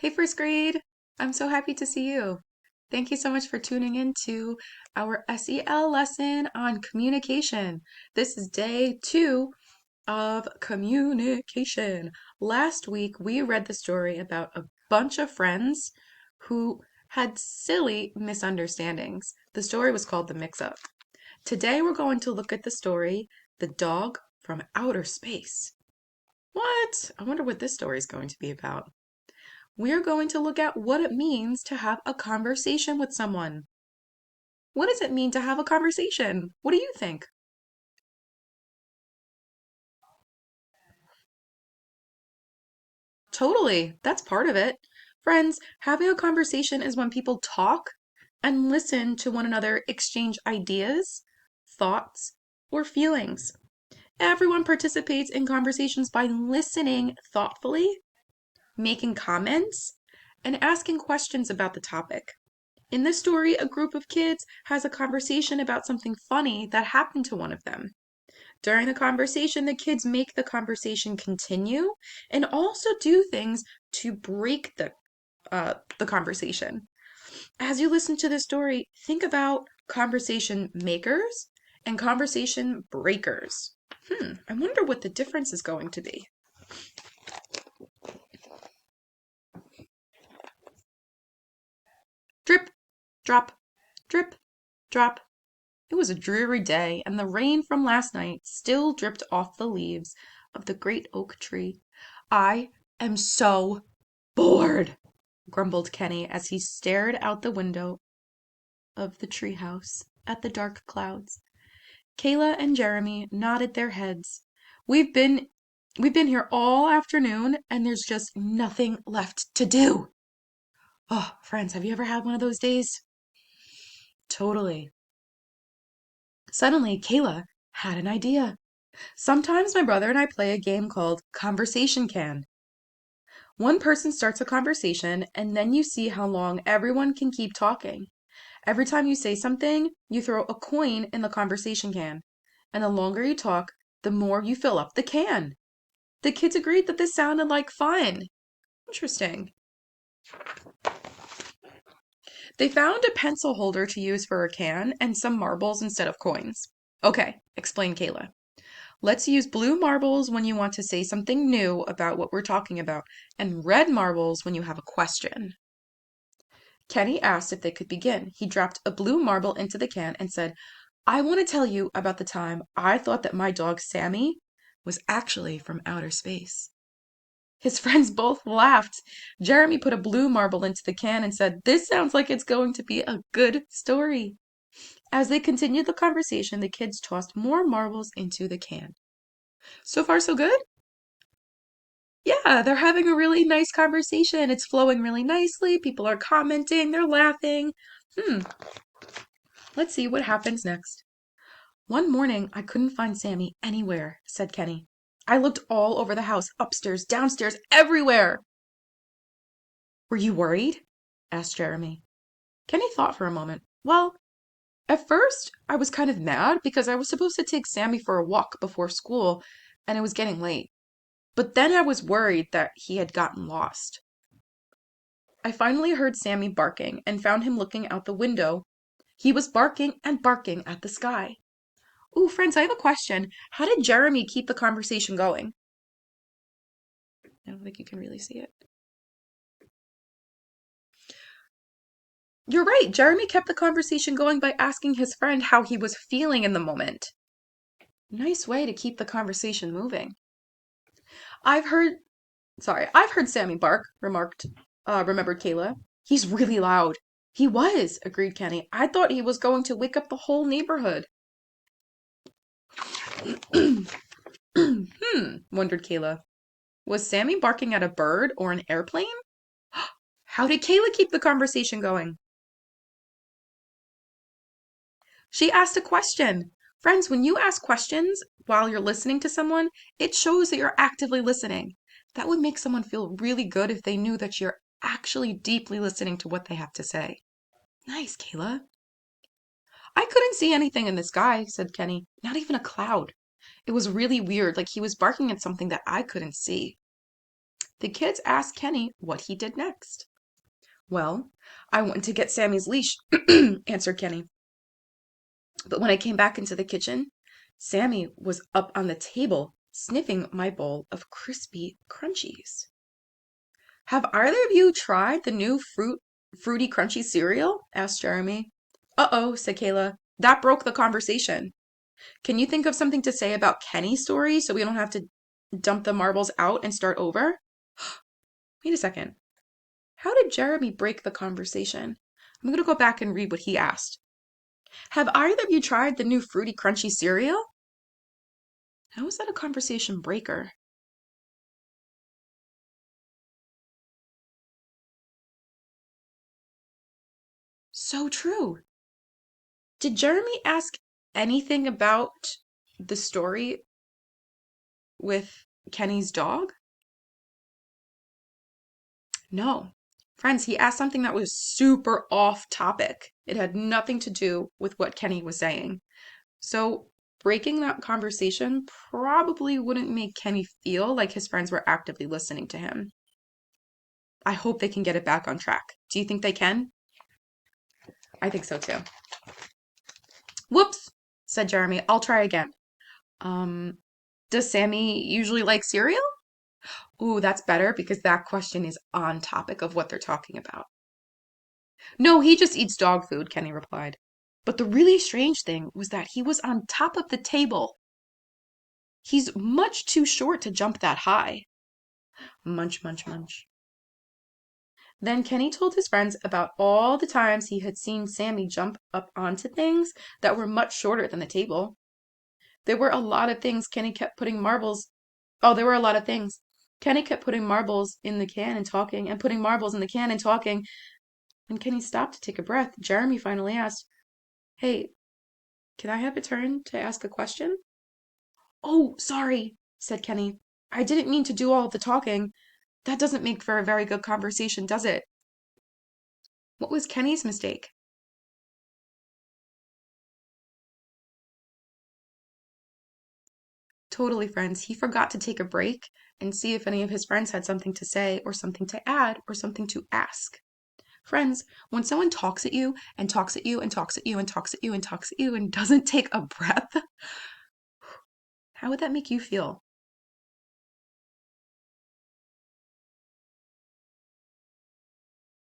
Hey, first grade. I'm so happy to see you. Thank you so much for tuning in to our SEL lesson on communication. This is day 2 of communication. Last week, we read the story about a bunch of friends who had silly misunderstandings. The story was called The Mix-Up. Today, we're going to look at the story, The Dog from Outer Space. What? I wonder what this story is going to be about. We're going to look at what it means to have a conversation with someone. What does it mean to have a conversation? What do you think? Totally, that's part of it. Friends, having a conversation is when people talk and listen to one another exchange ideas, thoughts, or feelings. Everyone participates in conversations by listening thoughtfully, making comments, and asking questions about the topic. In this story, a group of kids has a conversation about something funny that happened to one of them. During the conversation, the kids make the conversation continue and also do things to break the conversation. As you listen to this story, think about conversation makers and conversation breakers. I wonder what the difference is going to be. Drip, drop, drip, drop. It was a dreary day, and the rain from last night still dripped off the leaves of the great oak tree. I am so bored, grumbled Kenny as he stared out the window of the treehouse at the dark clouds. Kayla and Jeremy nodded their heads. We've been we've been here all afternoon and there's just nothing left to do. Oh, friends, have you ever had one of those days? Totally. Suddenly, Kayla had an idea. Sometimes my brother and I play a game called Conversation Can. One person starts a conversation, and then you see how long everyone can keep talking. Every time you say something, you throw a coin in the conversation can. And the longer you talk, the more you fill up the can. The kids agreed that this sounded like fun. Interesting. They found a pencil holder to use for a can and some marbles instead of coins. Okay, explained Kayla. Let's use blue marbles when you want to say something new about what we're talking about, and red marbles when you have a question. Kenny asked if they could begin. He dropped a blue marble into the can and said, I want to tell you about the time I thought that my dog Sammy was actually from outer space. His friends both laughed. Jeremy put a blue marble into the can and said, This sounds like it's going to be a good story. As they continued the conversation, the kids tossed more marbles into the can. So far, so good? Yeah, they're having a really nice conversation. It's flowing really nicely. People are commenting, they're laughing. Hmm, let's see what happens next. One morning, I couldn't find Sammy anywhere, said Kenny. I looked all over the house, upstairs, downstairs, everywhere. Were you worried? Asked Jeremy. Kenny thought for a moment. Well, at first, I was kind of mad because I was supposed to take Sammy for a walk before school and it was getting late. But then I was worried that he had gotten lost. I finally heard Sammy barking and found him looking out the window. He was barking and barking at the sky. Ooh, friends, I have a question. How did Jeremy keep the conversation going? I don't think you can really see it. You're right. Jeremy kept the conversation going by asking his friend how he was feeling in the moment. Nice way to keep the conversation moving. I've heard, I've heard Sammy bark, remembered Kayla. He's really loud. He was, agreed Kenny. I thought he was going to wake up the whole neighborhood. Wondered Kayla. Was Sammy barking at a bird or an airplane? How did Kayla keep the conversation going? She asked a question. Friends, when you ask questions while you're listening to someone, it shows that you're actively listening. That would make someone feel really good if they knew that you're actually deeply listening to what they have to say. Nice, Kayla. I couldn't see anything in the sky, said Kenny. Not even a cloud. It was really weird, like he was barking at something that I couldn't see. The kids asked Kenny what he did next. Well, I went to get Sammy's leash, answered Kenny. But when I came back into the kitchen, Sammy was up on the table sniffing my bowl of crispy crunchies. Have either of you tried the new fruity crunchy cereal? Asked Jeremy. Uh-oh, said Kayla. That broke the conversation. Can you think of something to say about Kenny's story so we don't have to dump the marbles out and start over? Wait a second. How did Jeremy break the conversation? I'm going to go back and read what he asked. Have either of you tried the new fruity crunchy cereal? How is that a conversation breaker? So true. Did Jeremy ask anything about the story with Kenny's dog? No. Friends, he asked something that was super off topic. It had nothing to do with what Kenny was saying. So breaking that conversation probably wouldn't make Kenny feel like his friends were actively listening to him. I hope they can get it back on track. Do you think they can? I think so too. Whoops, said Jeremy. I'll try again. Does Sammy usually like cereal? Ooh, that's better because that question is on topic of what they're talking about. No, he just eats dog food, Kenny replied. But the really strange thing was that he was on top of the table. He's much too short to jump that high. Munch, munch, munch. Then Kenny told his friends about all the times he had seen Sammy jump up onto things that were much shorter than the table. There were a lot of things Kenny kept putting marbles. Oh, there were a lot of things. Kenny kept putting marbles in the can and talking, and putting marbles in the can and talking. When Kenny stopped to take a breath, Jeremy finally asked, Hey, can I have a turn to ask a question? Oh, sorry, said Kenny. I didn't mean to do all of the talking. That doesn't make for a very good conversation, does it? What was Kenny's mistake? Totally, friends. He forgot to take a break and see if any of his friends had something to say or something to add or something to ask. Friends, when someone talks at you and talks at you and talks at you and talks at you and talks at you and doesn't take a breath, how would that make you feel?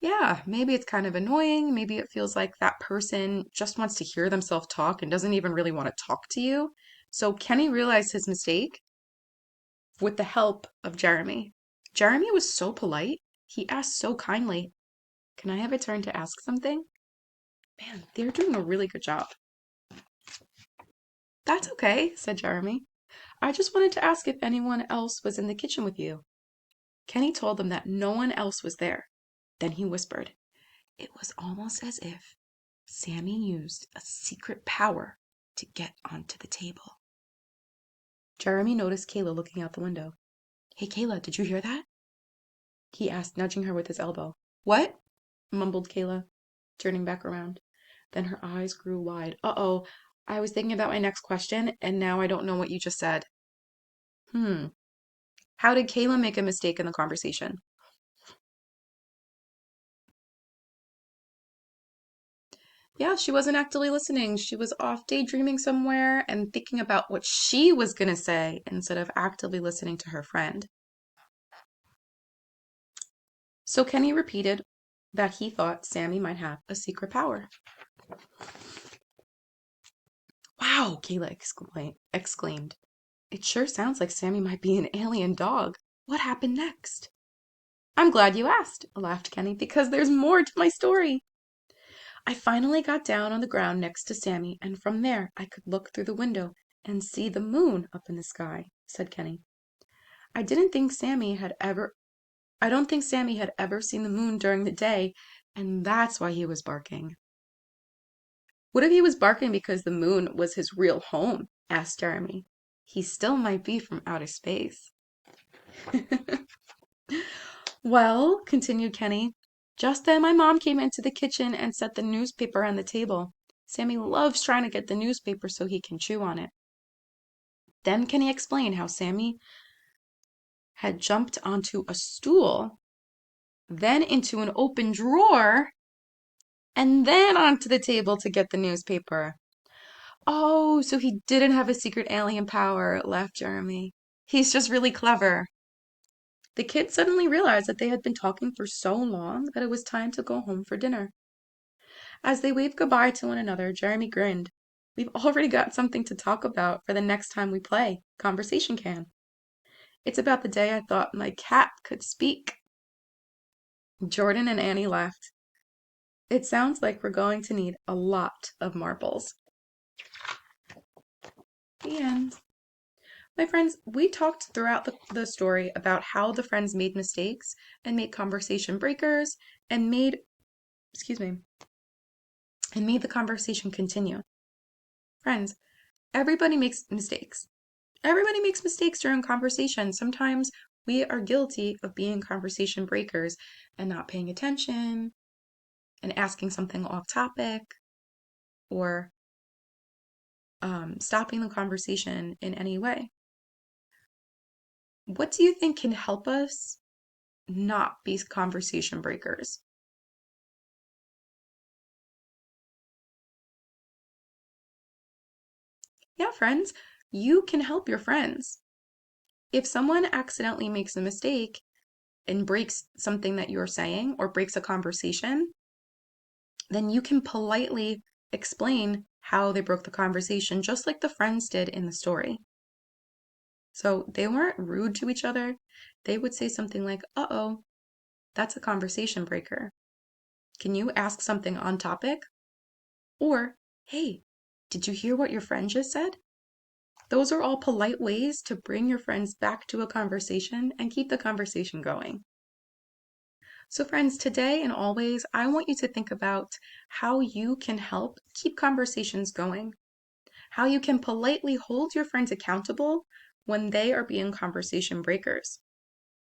Yeah, maybe it's kind of annoying. Maybe it feels like that person just wants to hear themselves talk and doesn't even really want to talk to you. So Kenny realized his mistake with the help of Jeremy. Jeremy was so polite. He asked so kindly, Can I have a turn to ask something? Man, they're doing a really good job. That's okay, said Jeremy. I just wanted to ask if anyone else was in the kitchen with you. Kenny told them that no one else was there. Then he whispered, It was almost as if Sammy used a secret power to get onto the table. Jeremy noticed Kayla looking out the window. Hey, Kayla, did you hear that? He asked, nudging her with his elbow. What? Mumbled Kayla, turning back around. Then her eyes grew wide. Uh-oh, I was thinking about my next question, and now I don't know what you just said. How did Kayla make a mistake in the conversation? Yeah, she wasn't actively listening. She was off daydreaming somewhere and thinking about what she was going to say instead of actively listening to her friend. So Kenny repeated that he thought Sammy might have a secret power. Wow, Kayla exclaimed. It sure sounds like Sammy might be an alien dog. What happened next? I'm glad you asked, laughed Kenny, because there's more to my story. I finally got down on the ground next to Sammy, and from there I could look through the window and see the moon up in the sky, said Kenny. I didn't think Sammy had ever I don't think Sammy had ever seen the moon during the day, and that's why he was barking. What if he was barking because the moon was his real home? Asked Jeremy. He still might be from outer space. Well, continued Kenny, just then my mom came into the kitchen and set the newspaper on the table. Sammy loves trying to get the newspaper so he can chew on it. Then Kenny explained had jumped onto a stool, then into an open drawer, and then onto the table to get the newspaper. Oh, so he didn't have a secret alien power, laughed Jeremy. He's just really clever. The kids suddenly realized that they had been talking for so long that it was time to go home for dinner. As they waved goodbye to one another, Jeremy grinned. We've already got something to talk about for the next time we play Conversation Can. It's about the day I thought my cat could speak. Jordan and Annie laughed. It sounds like we're going to need a lot of marbles. The end. My friends, we talked throughout the story about how the friends made mistakes and made conversation breakers and made the conversation continue. Friends, everybody makes mistakes. Everybody makes mistakes during conversation. Sometimes we are guilty of being conversation breakers and not paying attention and asking something off topic or stopping the conversation in any way. What do you think can help us not be conversation breakers? Yeah, friends, you can help your friends. If someone accidentally makes a mistake and breaks something that you're saying or breaks a conversation, then you can politely explain how they broke the conversation, just like the friends did in the story. So they weren't rude to each other. They would say something like, uh-oh, that's a conversation breaker. Can you ask something on topic? Or, hey, did you hear what your friend just said? Those are all polite ways to bring your friends back to a conversation and keep the conversation going. So friends, today and always, I want you to think about how you can help keep conversations going, how you can politely hold your friends accountable when they are being conversation breakers.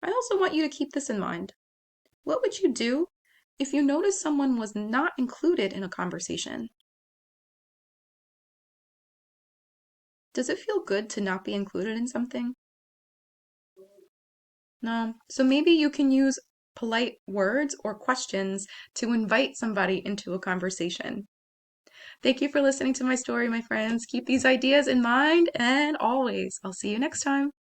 I also want you to keep this in mind. What would you do if you noticed someone was not included in a conversation? Does it feel good to not be included in something? No. So maybe you can use polite words or questions to invite somebody into a conversation. Thank you for listening to my story, my friends. Keep these ideas in mind, and always, I'll see you next time.